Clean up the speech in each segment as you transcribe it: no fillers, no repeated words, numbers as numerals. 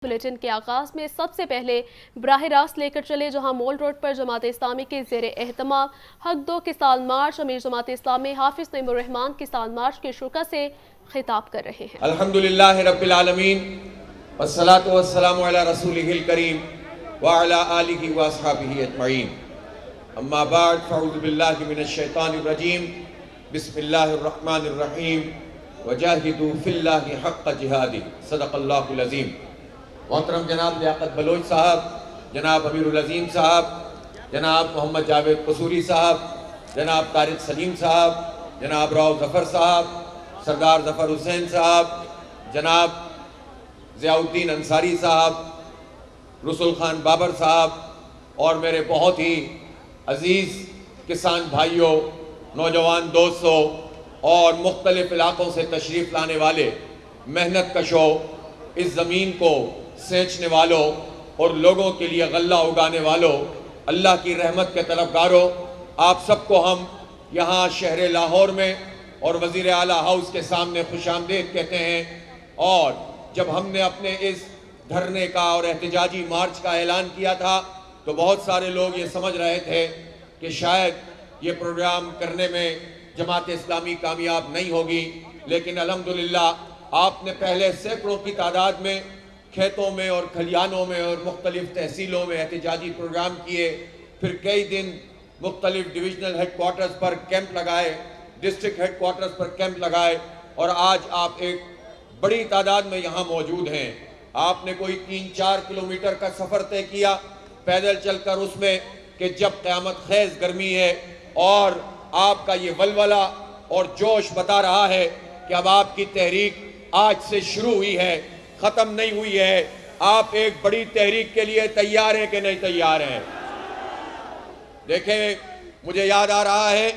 Bulletin کے آغاز میں سب سے پہلے براہ راست لے کر چلے جہاں مول روڈ پر جماعت اسلامی کے زیر اہتمام حق دو کسان مارچ امیر جماعت اسلامی حافظ نعیم الرحمن کسان مارچ کے شرکاء سے خطاب کر رہے ہیں۔ الحمدللہ رب العالمین والصلاة والسلام علی رسولہ الکریم وعلی آلہ واصحابہ اجمعین، اما بعد فاعوذ باللہ من الشیطان الرجیم، بسم اللہ الرحمن الرحیم، وجاہدوا فی اللہ حق جہادہ، صدق اللہ العظیم۔ محترم جناب لیاقت بلوچ صاحب، جناب امیر العظیم صاحب، جناب محمد جاوید قصوری صاحب، جناب طارق سلیم صاحب، جناب راؤ ظفر صاحب، سردار ظفر حسین صاحب، جناب ضیاء الدین انصاری صاحب، رسول خان بابر صاحب اور میرے بہت ہی عزیز کسان بھائیوں، نوجوان دوستوں اور مختلف علاقوں سے تشریف لانے والے محنت کشوں، اس زمین کو سینچنے والوں اور لوگوں کے لیے غلہ اگانے والوں، اللہ کی رحمت کے طلبگاروں، آپ سب کو ہم یہاں شہر لاہور میں اور وزیر اعلیٰ ہاؤس کے سامنے خوش آمدید کہتے ہیں۔ اور جب ہم نے اپنے اس دھرنے کا اور احتجاجی مارچ کا اعلان کیا تھا تو بہت سارے لوگ یہ سمجھ رہے تھے کہ شاید یہ پروگرام کرنے میں جماعت اسلامی کامیاب نہیں ہوگی، لیکن الحمدللہ آپ نے پہلے سینکڑوں کی تعداد میں کھیتوں میں اور کھلیانوں میں اور مختلف تحصیلوں میں احتجاجی پروگرام کیے، پھر کئی دن مختلف ڈویژنل ہیڈ کوارٹرز پر کیمپ لگائے، ڈسٹرکٹ ہیڈ کوارٹرز پر کیمپ لگائے، اور آج آپ ایک بڑی تعداد میں یہاں موجود ہیں۔ آپ نے کوئی 3-4 کلومیٹر کا سفر طے کیا پیدل چل کر، اس میں کہ جب قیامت خیز گرمی ہے، اور آپ کا یہ ولولہ اور جوش بتا رہا ہے کہ اب آپ کی تحریک آج سے شروع ہوئی ہے، ختم نہیں ہوئی ہے۔ آپ ایک بڑی تحریک کے لیے تیار ہیں کہ نہیں تیار ہیں؟ دیکھیں، مجھے یاد آ رہا ہے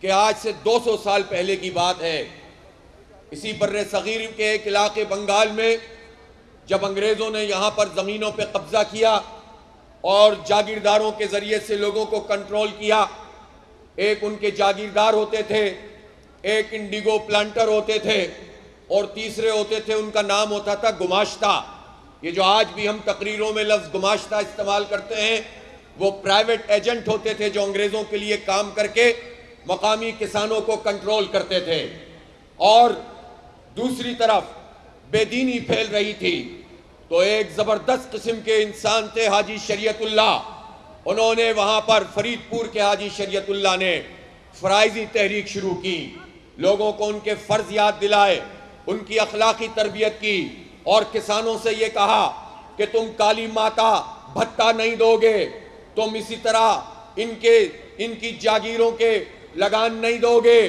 کہ آج سے 200 سال پہلے کی بات ہے، اسی بر صغیر کے ایک علاقے بنگال میں جب انگریزوں نے یہاں پر زمینوں پہ قبضہ کیا اور جاگیرداروں کے ذریعے سے لوگوں کو کنٹرول کیا، ایک ان کے جاگیردار ہوتے تھے، ایک انڈیگو پلانٹر ہوتے تھے، اور تیسرے ہوتے تھے، ان کا نام ہوتا تھا گماشتہ۔ یہ جو آج بھی ہم تقریروں میں لفظ گماشتہ استعمال کرتے ہیں، وہ پرائیویٹ ایجنٹ ہوتے تھے جو انگریزوں کے لیے کام کر کے مقامی کسانوں کو کنٹرول کرتے تھے۔ اور دوسری طرف بے دینی پھیل رہی تھی، تو ایک زبردست قسم کے انسان تھے حاجی شریعت اللہ، انہوں نے وہاں پر فرید پور کے حاجی شریعت اللہ نے فرائضی تحریک شروع کی، لوگوں کو ان کے فرض یاد دلائے، ان کی اخلاقی تربیت کی، اور کسانوں سے یہ کہا کہ تم کالی ماتا بھتہ نہیں دو گے، تم اسی طرح ان کی جاگیروں کے لگان نہیں دو گے،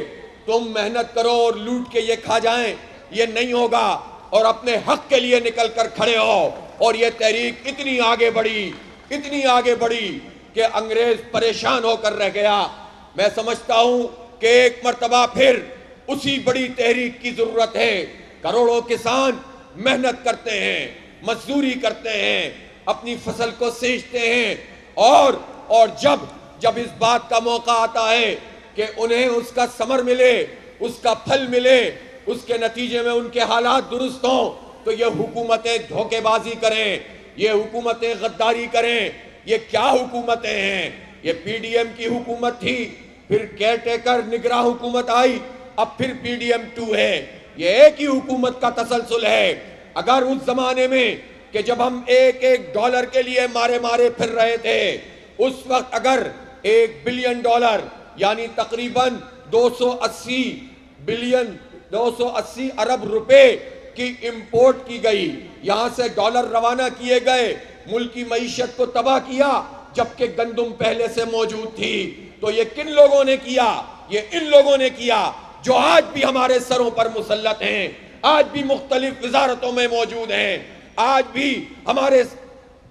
تم محنت کرو اور لوٹ کے یہ کھا جائیں، یہ نہیں ہوگا، اور اپنے حق کے لیے نکل کر کھڑے ہو۔ اور یہ تحریک اتنی آگے بڑھی کہ انگریز پریشان ہو کر رہ گیا۔ میں سمجھتا ہوں کہ ایک مرتبہ پھر اسی بڑی تحریک کی ضرورت ہے۔ کروڑوں کسان محنت کرتے ہیں، مزدوری کرتے ہیں، اپنی فصل کو سینچتے ہیں، اور جب اس بات کا موقع آتا ہے کہ انہیں اس کا ثمر ملے، اس کا پھل ملے، اس کے نتیجے میں ان کے حالات درست ہوں، تو یہ حکومتیں دھوکے بازی کریں، یہ حکومتیں غداری کریں۔ یہ کیا حکومتیں ہیں؟ یہ پی ڈی ایم کی حکومت تھی، پھر کیئر ٹیکر نگراں حکومت آئی، اب پھر پی ڈی ایم 2 ہے۔ یہ ایک ہی حکومت کا تسلسل ہے۔ اگر اس زمانے میں کہ جب ہم ایک ڈالر کے لیے مارے پھر رہے تھے، اس وقت اگر $1 بلین یعنی تقریباً 280 ارب روپے کی امپورٹ کی گئی، یہاں سے ڈالر روانہ کیے گئے، ملک کی معیشت کو تباہ کیا، جبکہ گندم پہلے سے موجود تھی، تو یہ کن لوگوں نے کیا؟ یہ ان لوگوں نے کیا جو آج بھی ہمارے سروں پر مسلط ہیں، آج بھی مختلف وزارتوں میں موجود ہیں، آج بھی ہمارے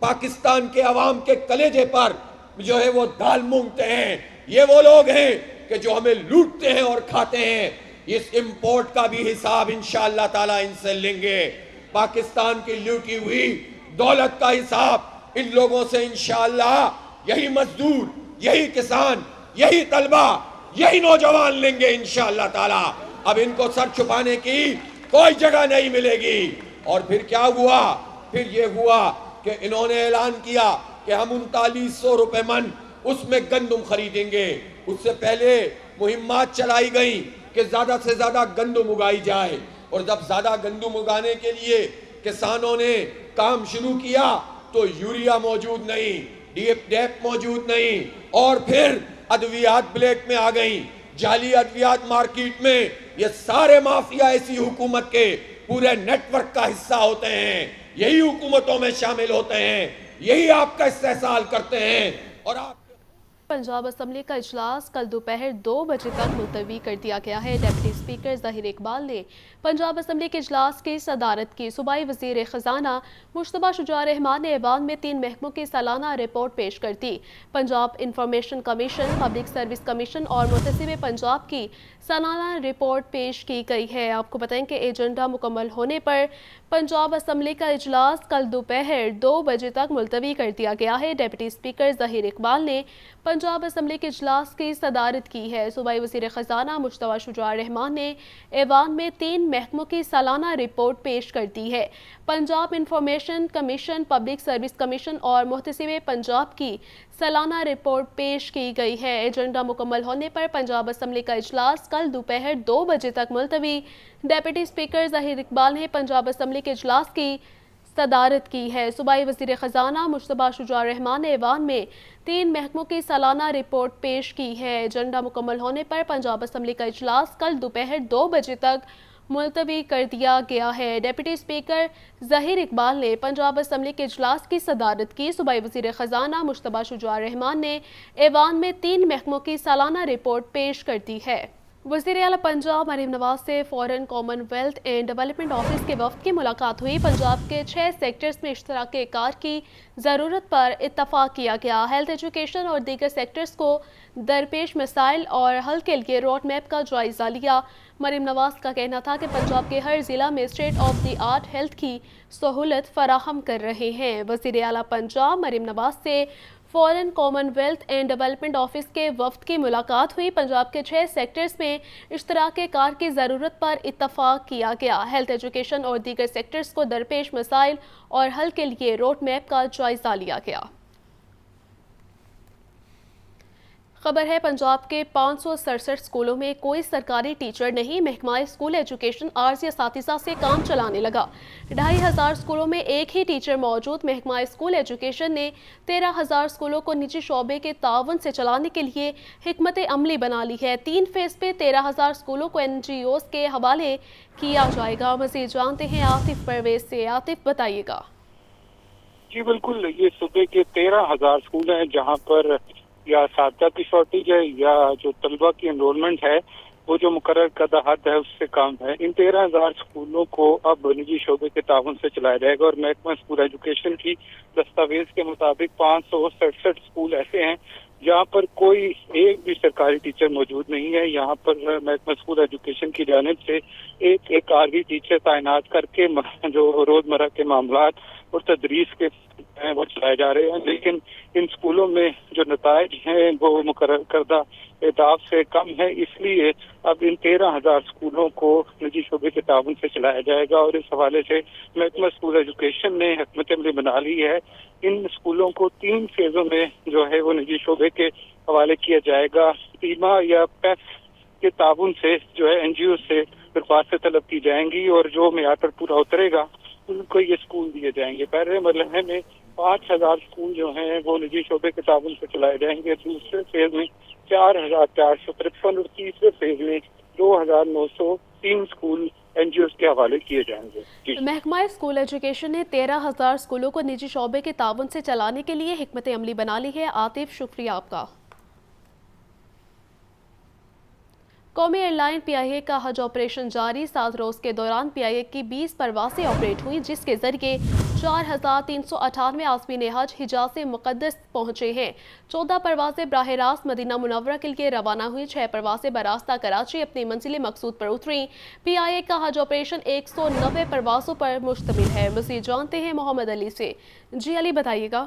پاکستان کے عوام کے کلیجے پر جو ہے وہ دال مونگتے ہیں۔ یہ وہ لوگ ہیں کہ جو ہمیں لوٹتے ہیں اور کھاتے ہیں۔ اس امپورٹ کا بھی حساب انشاءاللہ تعالیٰ ان سے لیں گے۔ پاکستان کی لوٹی ہوئی دولت کا حساب ان لوگوں سے انشاءاللہ یہی مزدور، یہی کسان، یہی طلبہ، یہی نوجوان لیں گے انشاءاللہ تعالیٰ۔ اب ان کو سر چھپانے کی کوئی جگہ نہیں ملے گی، اور پھر کیا ہوا؟ پھر یہ ہوا کہ انہوں نے اعلان کیا کہ ہم 3900 روپے من اس میں گندم خریدیں گے۔ اس سے پہلے مہمات چلائی گئیں کہ زیادہ سے زیادہ گندم اگائی جائے، اور جب زیادہ گندم اگانے کے لیے کسانوں نے کام شروع کیا تو یوریا موجود نہیں، ڈیپ موجود نہیں، اور پھر ادویات بلیک میں آ گئیں، جعلی ادویات مارکیٹ میں۔ یہ سارے مافیا ایسی حکومت کے پورے نیٹ ورک کا حصہ ہوتے ہیں، یہی حکومتوں میں شامل ہوتے ہیں، یہی آپ کا استحصال کرتے ہیں۔ اور آپ پنجاب اسمبلی کا اجلاس کل دوپہر 2 بجے تک ملتوی کر دیا گیا ہے۔ ڈپٹی اسپیکر ظہیر اقبال نے پنجاب اسمبلی کے اجلاس کی صدارت کی۔ صوبائی وزیر خزانہ مشتبہ شجاع الرحمان نے ایوان میں 3 محکموں کی سالانہ رپورٹ پیش کر دی۔ Punjab information commission, public service commission اور محتسب پنجاب کی سالانہ رپورٹ پیش کی گئی ہے۔ آپ کو بتائیں کہ ایجنڈا مکمل ہونے پر پنجاب اسمبلی کا اجلاس کل دوپہر 2 بجے تک ملتوی کر دیا گیا ہے۔ ڈپٹی اسپیکر ظہیر اقبال نے پنجاب اسمبلی کے اجلاس کی صدارت کی ہے۔ صوبائی وزیر خزانہ مشتبہ شجاع الرحمان نے ایوان میں 3 محکموں کی سالانہ رپورٹ پیش کر دی ہے۔ Punjab information commission, public service commission اور محتسب پنجاب کی سالانہ رپورٹ پیش کی گئی ہے۔ ایجنڈا مکمل ہونے پر پنجاب اسمبلی کا اجلاس کل دوپہر 2 بجے تک ملتوی۔ ڈپٹی اسپیکر ظہیر اقبال نے پنجاب اسمبلی کے اجلاس کی صدارت کی ہے۔ صوبائی وزیر خزانہ مشتبہ شجاع الرحمان نے ایوان میں 3 محکموں کی سالانہ رپورٹ پیش کی ہے۔ ایجنڈا مکمل ہونے پر پنجاب اسمبلی کا اجلاس کل دوپہر 2 بجے تک ملتوی کر دیا گیا ہے۔ ڈپٹی اسپیکر ظہیر اقبال نے پنجاب اسمبلی کے اجلاس کی صدارت کی۔ صوبائی وزیر خزانہ مشتبہ شجاع الرحمان نے ایوان میں 3 محکموں کی سالانہ رپورٹ پیش کر دی ہے۔ وزیر اعلیٰ پنجاب مریم نواز سے Foreign Commonwealth and Development Office کے وفد کی ملاقات ہوئی۔ پنجاب کے 6 سیکٹرز میں اشتراک کار کی ضرورت پر اتفاق کیا گیا۔ ہیلتھ، ایجوکیشن اور دیگر سیکٹرز کو درپیش مسائل اور حل کے لیے روڈ میپ کا جائزہ لیا۔ مریم نواز کا کہنا تھا کہ پنجاب کے ہر ضلع میں state of the art health کی سہولت فراہم کر رہے ہیں۔ وزیر اعلیٰ پنجاب مریم نواز سے Foreign Commonwealth and Development Office کے وفد کی ملاقات ہوئی۔ پنجاب کے 6 سیکٹرز میں اشتراک کار کی ضرورت پر اتفاق کیا گیا۔ ہیلتھ، ایجوکیشن اور دیگر سیکٹرز کو درپیش مسائل اور حل کے لیے روڈ میپ کا جائزہ لیا گیا۔ خبر ہے پنجاب کے 567 اسکولوں میں کوئی سرکاری ٹیچر نہیں۔ محکمہ اسکول ایجوکیشن عارضی اساتذہ سے کام چلانے لگا۔ 2500 اسکولوں میں ایک ہی ٹیچر موجود۔ محکمہ اسکول ایجوکیشن نے 13,000 اسکولوں کو نجی شعبے کے تعاون سے چلانے کے لیے حکمت عملی بنا لی ہے۔ 3 فیز پہ 13,000 اسکولوں کو NGOs کے حوالے کیا جائے گا۔ مزید جانتے ہیں عاطف پرویز سے۔ عاطف بتائیے گا۔ جی بالکل، یہ صوبے کے 13,000 اسکول ہیں جہاں پر یا اساتذہ کی شارٹیج ہے یا جو طلبہ کی انرولمنٹ ہے وہ جو مقرر کردہ حد ہے اس سے کم ہے۔ ان 13,000 اسکولوں کو اب نجی شعبے کے تعاون سے چلایا جائے گا، اور محکمہ اسکول ایجوکیشن کی دستاویز کے مطابق 567 اسکول ایسے ہیں جہاں پر کوئی ایک بھی سرکاری ٹیچر موجود نہیں ہے۔ یہاں پر محکمہ اسکول ایجوکیشن کی جانب سے ایک عارضی ٹیچر تعینات کر کے جو روزمرہ کے معاملات اور تدریس کے وہ چلائے جا رہے ہیں، لیکن ان اسکولوں میں جو نتائج ہیں وہ مقرر کردہ اہداف سے کم ہے۔ اس لیے اب ان 13,000 اسکولوں کو نجی شعبے کے تعاون سے چلایا جائے گا، اور اس حوالے سے محکمہ اسکول ایجوکیشن نے حکمت عملی بنا لی ہے۔ ان اسکولوں کو 3 فیزوں میں جو ہے وہ نجی شعبے کے حوالے کیا جائے گا۔ پیما یا پیف کے تعاون سے جو ہے NGO سے درخواستیں طلب کی جائیں گی، اور جو معیار پر پورا اترے گا ان کو یہ اسکول دیے جائیں گے۔ پہلے مرحلے میں 5,000 اسکول جو ہیں وہ نجی شعبے کے تعاون سے چلائے جائیں گے، دوسرے فیز میں 4,453 اور تیسرے فیز میں 2,903 اسکول NGOs کے حوالے کیے جائیں گے۔ محکمہ اسکول ایجوکیشن نے 13,000 اسکولوں کو نجی شعبے کے تعاون سے چلانے کے لیے حکمت عملی بنا لی ہے۔ عاطف شکریہ آپ کا۔ قومی ایئر لائن PIA کا حج آپریشن جاری۔ 7 روز کے دوران PIA کی 20 پروازیں آپریٹ ہوئیں، جس کے ذریعے 4,398 عازمین حج حجاز مقدس پہنچے ہیں۔ 14 پروازیں براہ راست مدینہ منورہ کے لیے روانہ ہوئی، 6 پروازیں براستہ کراچی اپنی منزل مقصود پر اتریں۔ PIA کا حج آپریشن 190 پروازوں پر مشتمل ہے۔ مزید جانتے ہیں محمد علی سے۔ جی علی بتائیے گا۔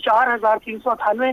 4398